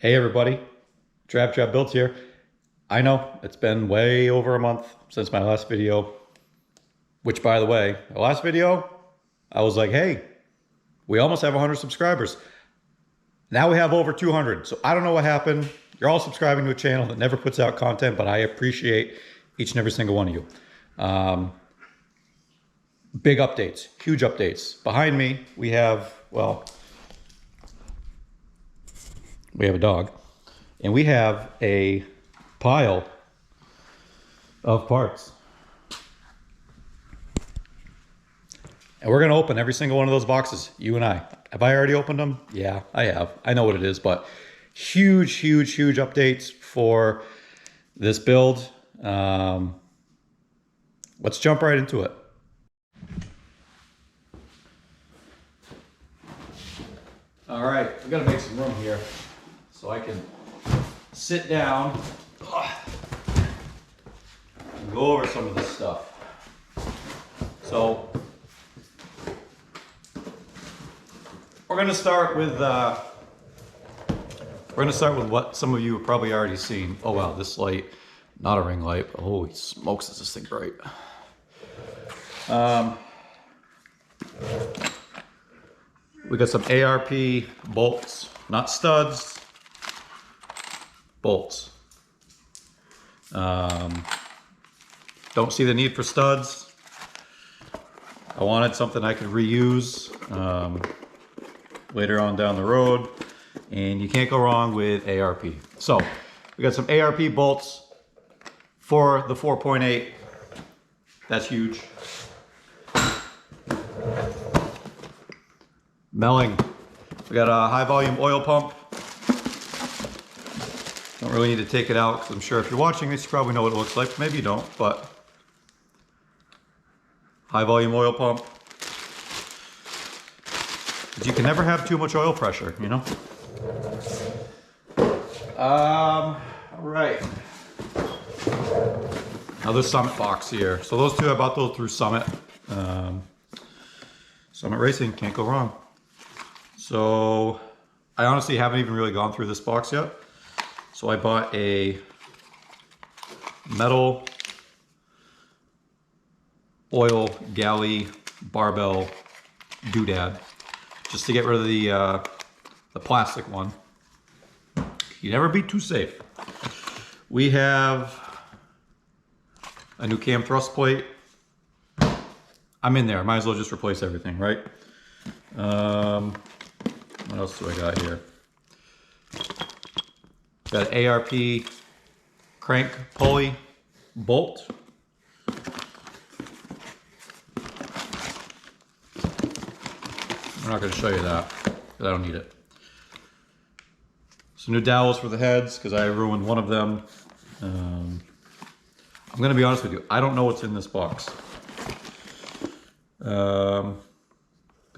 Hey everybody, Trav.Builds here. I know it's been way over a month since my last video, which by the way, the last video, I was like, hey, we almost have 100 subscribers. Now we have over 200. So I don't know what happened. You're all subscribing to a channel that never puts out content, but I appreciate each and every single one of you. Big updates, huge updates. Behind me, we have, well, we have a dog, and we have a pile of parts. And we're gonna open every single one of those boxes, you and I. Have I already opened them? Yeah, I have. I know what it is, but huge, huge, huge updates for this build. Let's jump right into it. All right, we gotta make some room here so I can sit down and go over some of this stuff. So we're gonna start with what some of you have probably already seen. Oh wow, this light, not a ring light, but holy smokes, is this thing bright. We got some ARP bolts, not studs, bolts. Don't see the need for studs. I wanted something I could reuse later on down the road, and you can't go wrong with ARP. So we got some ARP bolts for the 4.8. That's huge. Melling. We got a high volume oil pump. Don't really need to take it out because I'm sure if you're watching this, you probably know what it looks like. Maybe you don't, but high volume oil pump. But you can never have too much oil pressure, you know? All right. Another Summit box here. So those two, I bought those through Summit. Summit Racing, can't go wrong. So I honestly haven't even really gone through this box yet. So I bought a metal oil galley barbell doodad just to get rid of the plastic one. You never be too safe. We have a new cam thrust plate. I'm in there. I might as well just replace everything, right? What else do I got here? Got an ARP crank pulley bolt. I'm not going to show you that because I don't need it. Some new dowels for the heads because I ruined one of them. I'm going to be honest with you. I don't know what's in this box. Got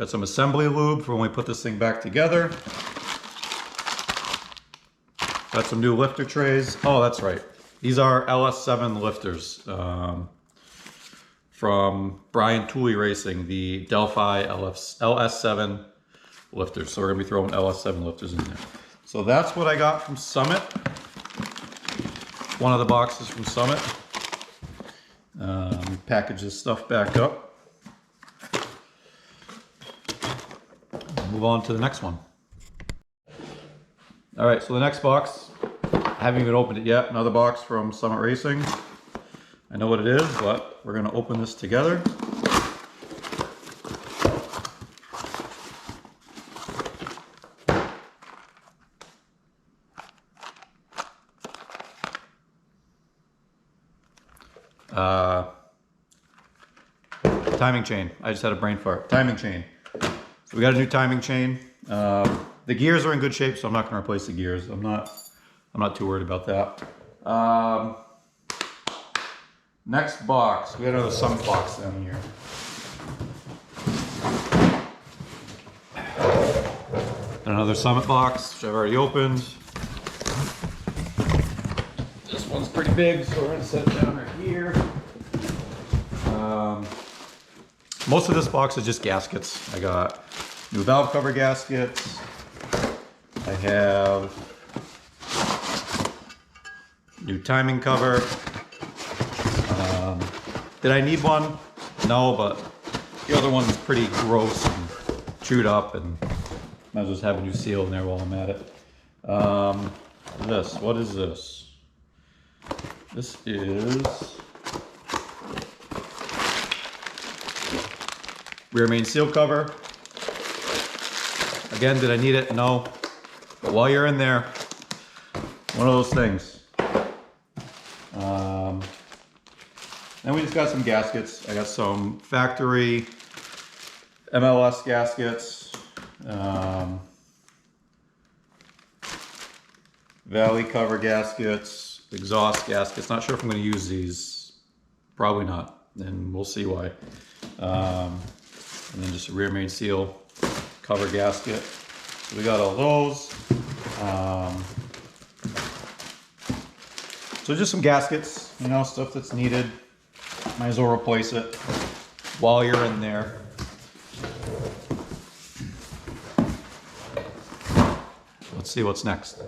some assembly lube for when we put this thing back together. Got some new lifter trays. Oh, that's right. These are LS7 lifters from Brian Tooley Racing, the Delphi LS7 lifters. So we're gonna be throwing LS7 lifters in there. So that's what I got from Summit. One of the boxes from Summit. Package this stuff back up. Move on to the next one. All right, so the next box, I haven't even opened it yet. Another box from Summit Racing. I know what it is, but we're gonna open this together. Timing chain. I just had a brain fart. Timing chain. So we got a new timing chain. The gears are in good shape, so I'm not going to replace the gears. I'm not too worried about that. Next box. We got another Summit box down here. Another Summit box, which I've already opened. This one's pretty big, so we're going to set it down right here. Most of this box is just gaskets. I got new valve cover gaskets. I have New timing cover. Did I need one? No, but the other one's pretty gross and chewed up, and might as well just have a new seal in there while I'm at it. What is this? This is rear main seal cover. Again, did I need it? No. But while you're in there, one of those things. Then we just got some gaskets. I got some factory MLS gaskets, valley cover gaskets, exhaust gaskets. Not sure if I'm going to use these. Probably not. And we'll see why. And then just a rear main seal cover gasket. So we got all those. So just some gaskets, you know, stuff that's needed. Might as well replace it while you're in there. Let's see what's next.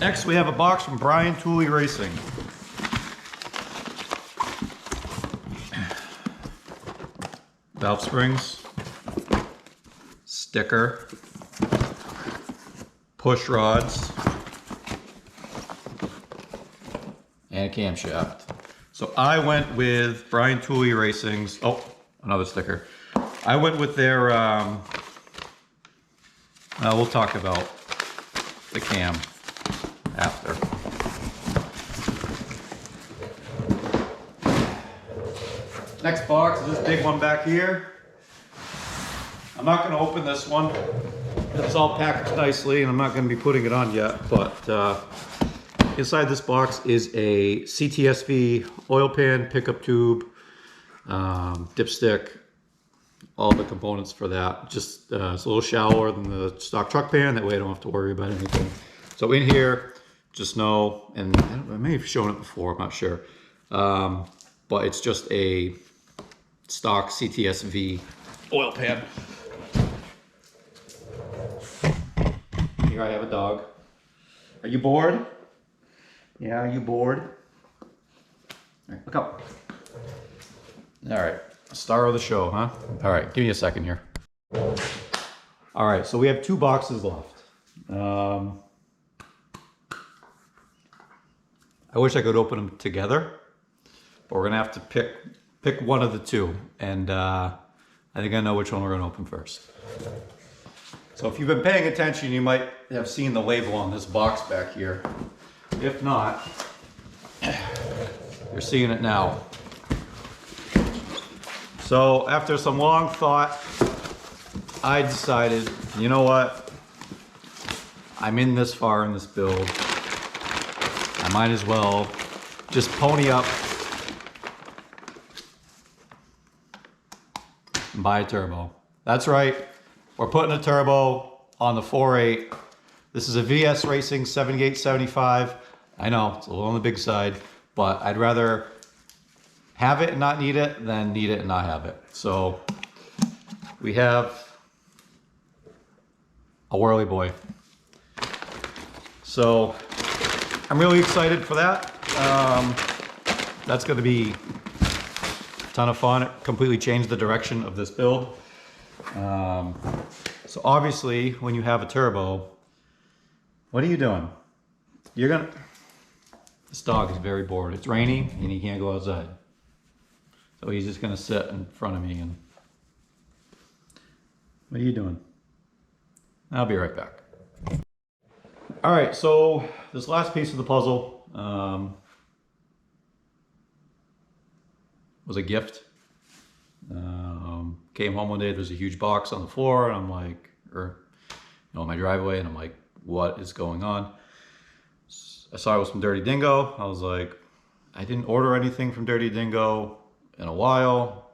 Next, we have a box from Brian Tooley Racing. Valve springs, sticker, push rods, and a camshaft. So I went with Brian Tooley Racing's, oh, another sticker. I went with their, we'll talk about the cam after. Next box is this big one back here. I'm not going to open this one. It's all packaged nicely, and I'm not going to be putting it on yet, but inside this box is a CTSV oil pan, pickup tube, dipstick, all the components for that. Just it's a little shallower than the stock truck pan, that way I don't have to worry about anything. So in here, just know, and I may have shown it before, I'm not sure, but it's just a stock CTSV oil pan. Here I have a dog. Are you bored? Yeah, are you bored? All right, look up. All right, star of the show, huh? All right, give me a second here. All right, so we have 2 boxes left. I wish I could open them together, but we're gonna have to pick one of the 2, and I think I know which one we're gonna open first. So if you've been paying attention, you might have seen the label on this box back here. If not, you're seeing it now. So after some long thought, I decided, you know what? I'm in this far in this build. I might as well just pony up and buy a turbo. That's right. We're putting a turbo on the 4.8. This is a VS Racing 7875. I know, it's a little on the big side, but I'd rather have it and not need it than need it and not have it. So we have a whirly boy. So I'm really excited for that. That's going to be a ton of fun. It completely changed the direction of this build. So obviously when you have a turbo, what are you doing? This dog is very bored. It's raining and he can't go outside. So he's just gonna sit in front of me and, what are you doing? I'll be right back. All right, so this last piece of the puzzle was a gift. Came home one day, there's a huge box on the floor, and I'm like, in my driveway, and I'm like, what is going on? I saw it was from Dirty Dingo. I was like, I didn't order anything from Dirty Dingo in a while.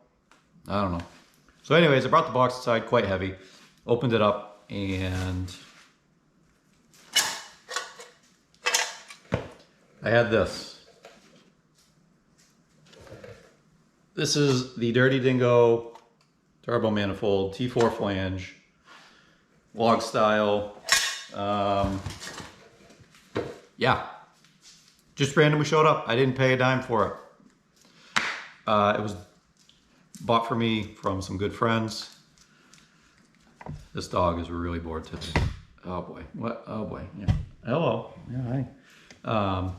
I don't know. So anyways, I brought the box inside, quite heavy. Opened it up, and I had this. This is the Dirty Dingo turbo manifold T4 flange vlog style. Yeah, just randomly showed up. I didn't pay a dime for it. It was bought for me from some good friends. This dog is really bored today. Oh boy, what? Oh boy, yeah. Hello, yeah, hi.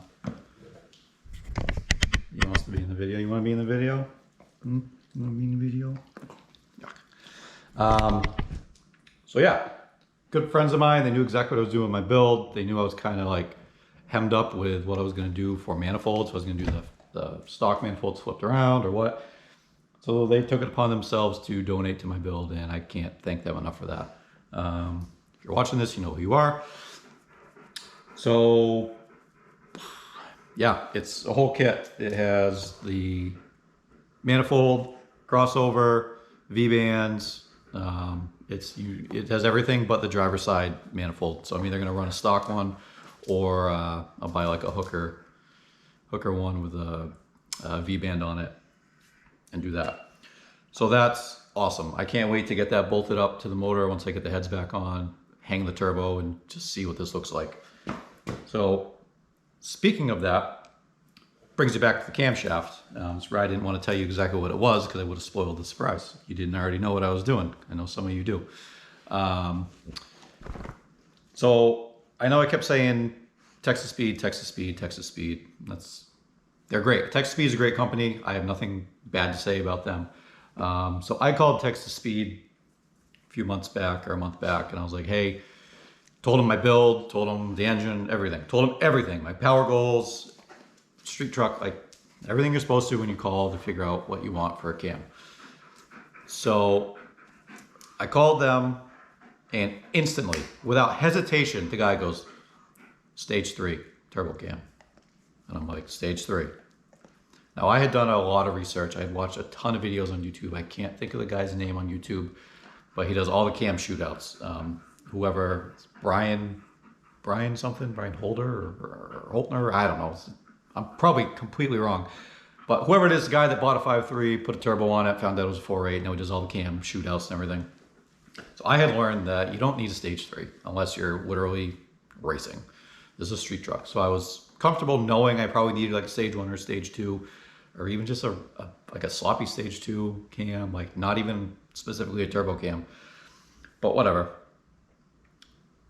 He wants to be in the video. You want to be in the video? You want to be in the video? So yeah, good friends of mine. They knew exactly what I was doing with my build. They knew I was kind of like hemmed up with what I was going to do for manifolds. So I was going to do the stock manifolds flipped around or what. So they took it upon themselves to donate to my build, and I can't thank them enough for that. If you're watching this, you know who you are. So yeah, it's a whole kit. It has the manifold, crossover, V-bands. It has everything but the driver's side manifold. So I'm either gonna run a stock one, or I'll buy like a hooker one with a V-band on it and do that. So that's awesome. I can't wait to get that bolted up to the motor once I get the heads back on, hang the turbo, and just see what this looks like. So speaking of that, brings you back to the camshaft. That's where I didn't want to tell you exactly what it was because I would have spoiled the surprise. You didn't already know what I was doing. I know some of you do. So I know I kept saying Texas Speed, Texas Speed, Texas Speed. They're great. Texas Speed is a great company. I have nothing bad to say about them. So I called Texas Speed a few months back or a month back, and I was like, hey, told them my build, told them the engine, everything. Told them everything, my power goals, street truck, like everything you're supposed to when you call to figure out what you want for a cam. So I called them, and instantly, without hesitation, the guy goes, stage 3 turbo cam. And I'm like, stage 3. Now I had done a lot of research. I had watched a ton of videos on YouTube. I can't think of the guy's name on YouTube, but he does all the cam shootouts. Whoever, Brian Holder or Holtner, I don't know. I'm probably completely wrong. But whoever it is, the guy that bought a 5.3, put a turbo on it, found out it was 4.8, now he does all the cam shootouts and everything. So I had learned that you don't need a stage 3 unless you're literally racing. This is a street truck. So I was comfortable knowing I probably needed like a stage 1 or stage 2, or even just like a sloppy stage 2 cam, like not even specifically a turbo cam, but whatever.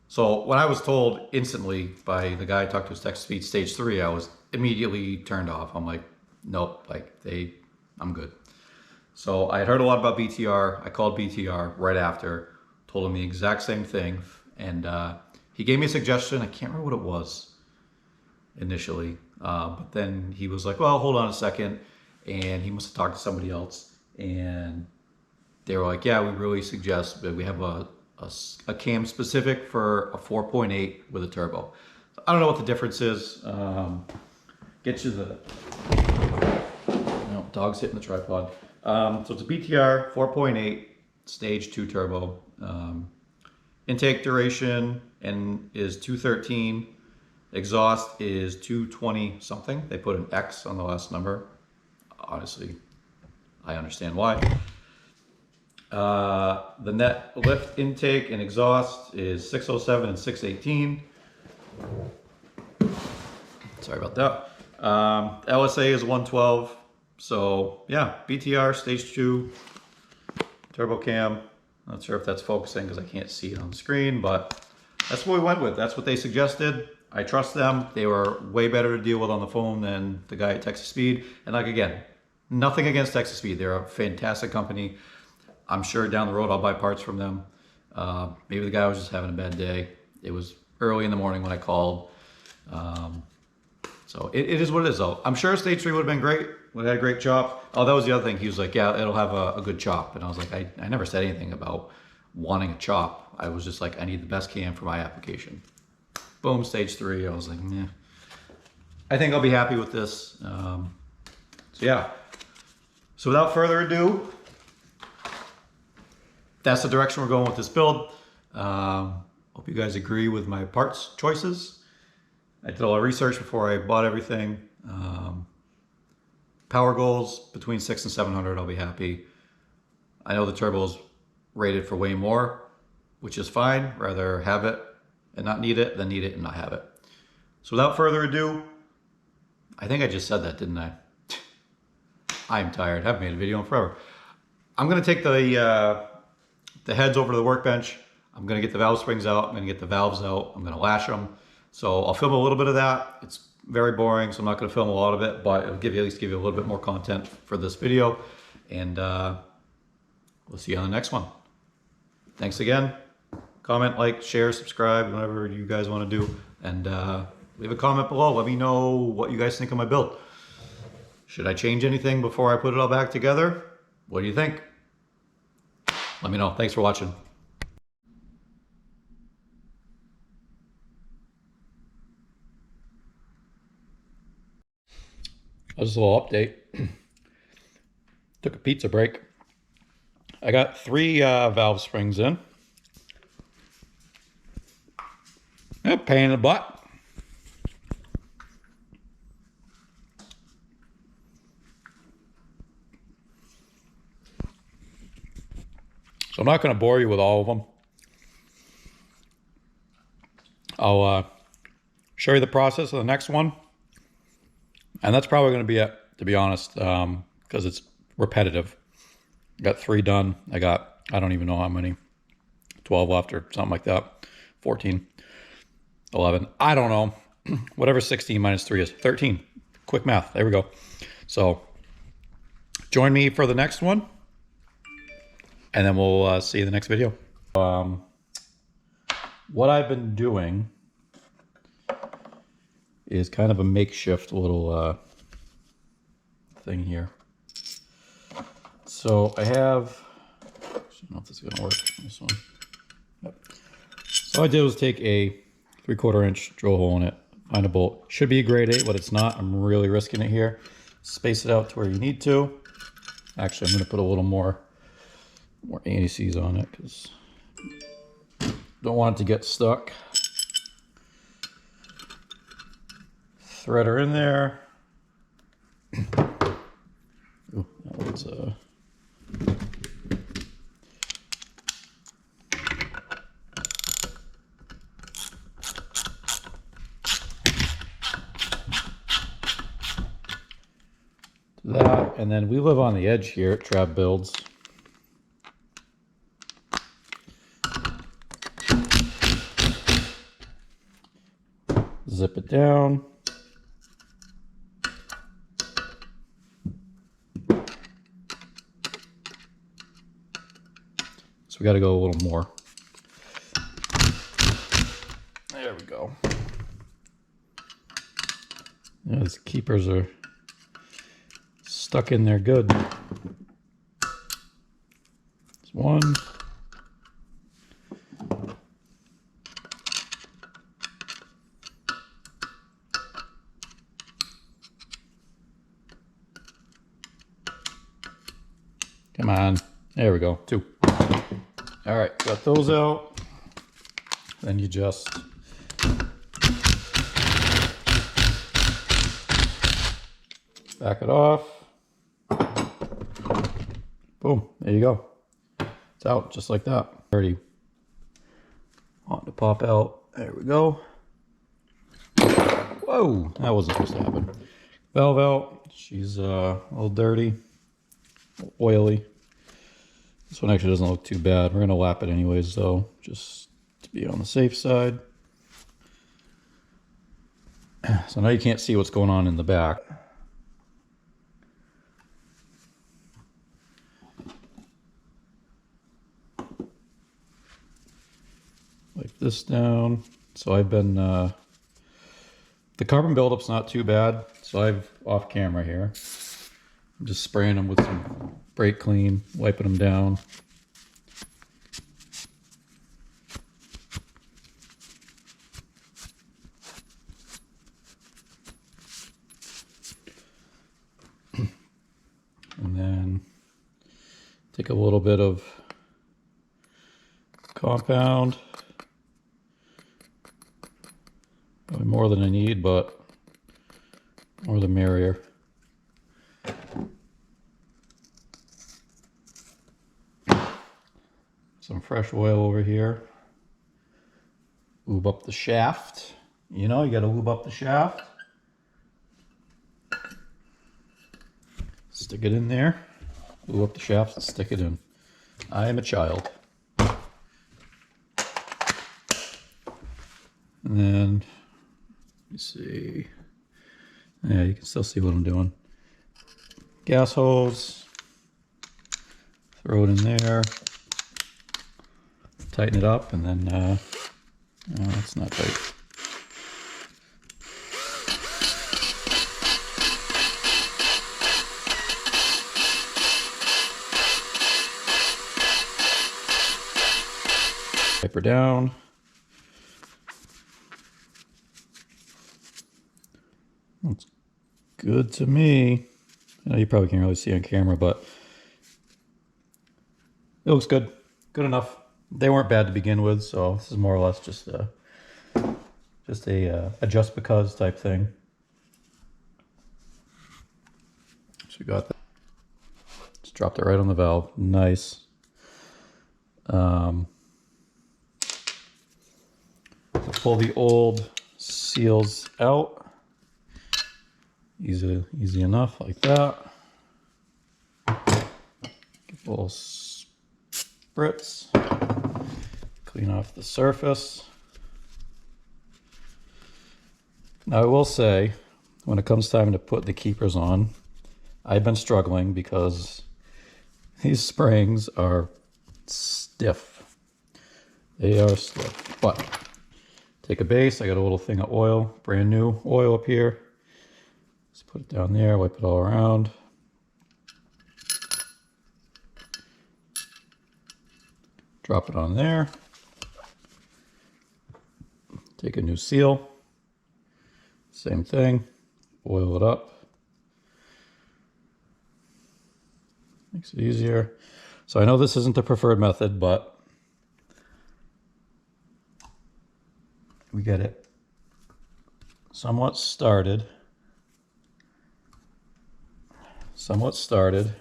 So when I was told instantly by the guy I talked to his Texas Speed stage 3, I was immediately turned off. I'm like, nope, I'm good. So I had heard a lot about BTR. I called BTR right after, told him the exact same thing. And he gave me a suggestion. I can't remember what it was initially. But then he was like, well, hold on a second. And he must have talked to somebody else. And they were like, yeah, we really suggest that we have a cam specific for a 4.8 with a turbo. So I don't know what the difference is. Get you the, dog's hitting the tripod. So it's a BTR 4.8 stage 2 turbo. Intake duration is 213. Exhaust is 220 something. They put an X on the last number. Honestly, I understand why. The net lift intake and exhaust is 607 and 618. Sorry about that. LSA is 112. So yeah, BTR stage 2 turbo cam. Not sure if that's focusing because I can't see it on the screen, but that's what we went with. That's what they suggested. I trust them. They were way better to deal with on the phone than the guy at Texas Speed. And like, again, nothing against Texas Speed. They're a fantastic company. I'm sure down the road I'll buy parts from them. Maybe the guy was just having a bad day. It was early in the morning when I called. So it is what it is though. I'm sure stage 3 would have been great. Would have had a great chop. Oh, that was the other thing. He was like, yeah, it'll have a good chop. And I was like, I never said anything about wanting a chop. I was just like, I need the best cam for my application. Boom, stage 3. I was like, meh. I think I'll be happy with this. So yeah. So without further ado, that's the direction we're going with this build. Hope you guys agree with my parts choices. I did a lot of research before I bought everything. Power goals between 600 and 700, I'll be happy. I know the turbo is rated for way more. which is fine. Rather have it and not need it than need it and not have it. So without further ado, I think I just said that, didn't I? I'm tired. I haven't made a video in forever. I'm going to take the heads over to the workbench. I'm going to get the valve springs out. I'm going to get the valves out. I'm going to lash them. So I'll film a little bit of that. It's very boring, so I'm not going to film a lot of it, but it'll give you, at least give you a little bit more content for this video. And we'll see you on the next one. Thanks again. Comment, like, share, subscribe, whatever you guys want to do. And leave a comment below. Let me know what you guys think of my build. Should I change anything before I put it all back together? What do you think? Let me know. Thanks for watching. Just a little update. Took a pizza break. I got 3 valve springs in. A pain in the butt. So I'm not going to bore you with all of them. I'll show you the process of the next one. And that's probably going to be it, to be honest, because it's repetitive. I got 3 done. I don't even know how many. 12 left or something like that. 14, 11. I don't know. Whatever 16 minus 3 is. 13. Quick math. There we go. So join me for the next one. And then we'll see you in the next video. What I've been doing is kind of a makeshift little thing here. So I have, I don't know if this is gonna work, this one. Yep. So all I did was take a 3/4 inch drill hole in it, find a bolt. Should be a grade 8, but it's not. I'm really risking it here. Space it out to where you need to. Actually, I'm gonna put a little more anti-seize on it because don't want it to get stuck. Thread her in there. Ooh, that one's that, and then we live on the edge here at Trav.Builds. Zip it down. So we got to go a little more. There we go. Yeah, these keepers are stuck in there good. There's one. Come on. There we go. 2. All right, got those out. Then you just back it off. Boom, there you go. It's out just like that. Already want to pop out. There we go. Whoa, that wasn't supposed to happen. Valve out. She's a little dirty, oily. This one actually doesn't look too bad. We're gonna lap it anyways though, just to be on the safe side. So now you can't see what's going on in the back. Wipe this down. So I've been, the carbon buildup's not too bad. So I've off camera here. I'm just spraying them with some brake clean, wiping them down. And then take a little bit of compound. Probably more than I need, but more the merrier. Some fresh oil over here. Lube up the shaft. You know, you gotta lube up the shaft. Stick it in there. Lube up the shaft and stick it in. I am a child. And then, let me see. Yeah, you can still see what I'm doing. Gas hose. Throw it in there. Tighten it up, and then, no, it's not tight. Wipe her down. Looks good to me. I know you probably can't really see on camera, but it looks good. Good enough. They weren't bad to begin with, so this is more or less just a just because type thing. So we got that. Just dropped it right on the valve. Nice. Pull the old seals out. Easy enough, like that. Give a little spritz. Clean off the surface. Now I will say, when it comes time to put the keepers on, I've been struggling because these springs are stiff. They are stiff. But take a base. I got a little thing of oil, brand new oil up here. Just put it down there, wipe it all around. Drop it on there. Take a new seal. Same thing. Oil it up. Makes it easier. So I know this isn't the preferred method, but we get it somewhat started,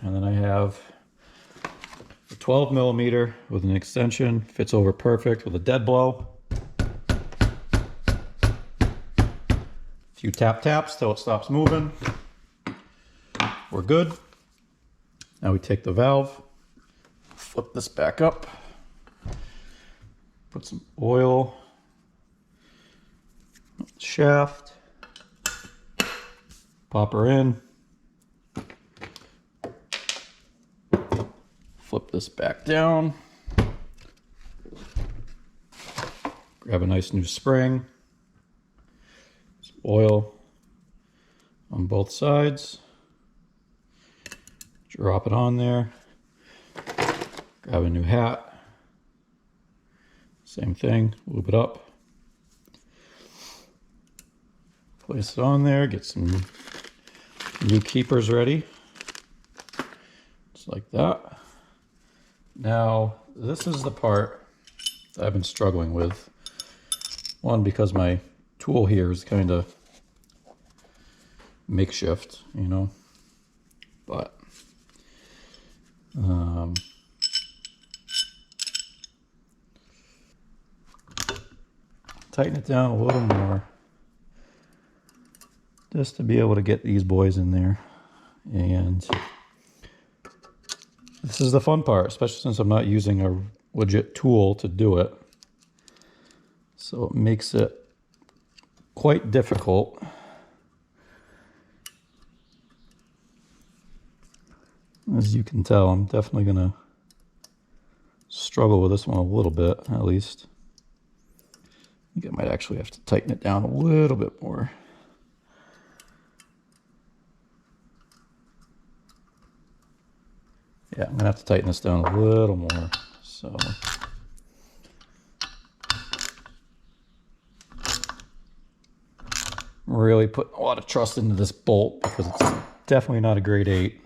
and then I have a 12 millimeter with an extension, fits over perfect with a dead blow. A few taps till it stops moving. We're good. Now we take the valve, flip this back up, put some oil on the shaft, pop her in, flip this back down, grab a nice new spring, some oil on both sides. Drop it on there, grab a new hat, same thing, lube it up, place it on there, get some new keepers ready, just like that. Now, this is the part that I've been struggling with. One, because my tool here is kind of makeshift, you know, but tighten it down a little more just to be able to get these boys in there. And this is the fun part, especially since I'm not using a legit tool to do it. So it makes it quite difficult. As you can tell, I'm definitely gonna struggle with this one a little bit, at least. I think I might actually have to tighten it down a little bit more. Yeah, I'm gonna have to tighten this down a little more. So I'm really putting a lot of trust into this bolt because it's definitely not a grade 8.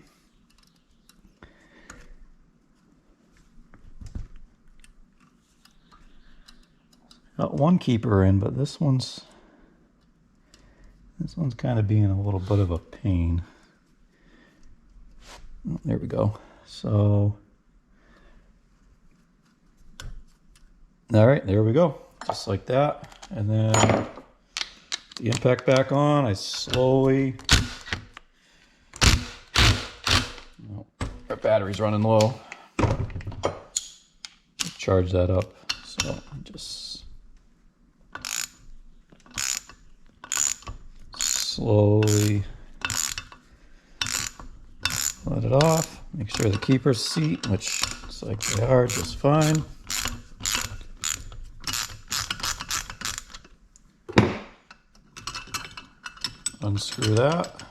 Got one keeper in, but this one's kind of being a little bit of a pain. Oh, there we go. So, all right, there we go. Just like that. And then the impact back on, I slowly, oh, our battery's running low. Charge that up. So just slowly let it off. Make sure the keepers seat, which looks like they are just fine. Unscrew that.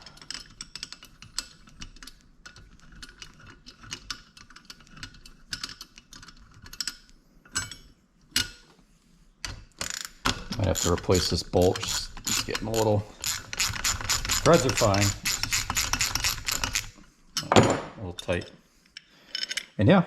Might have to replace this bolt. Just getting a little. Threads are fine. A little tight. And yeah,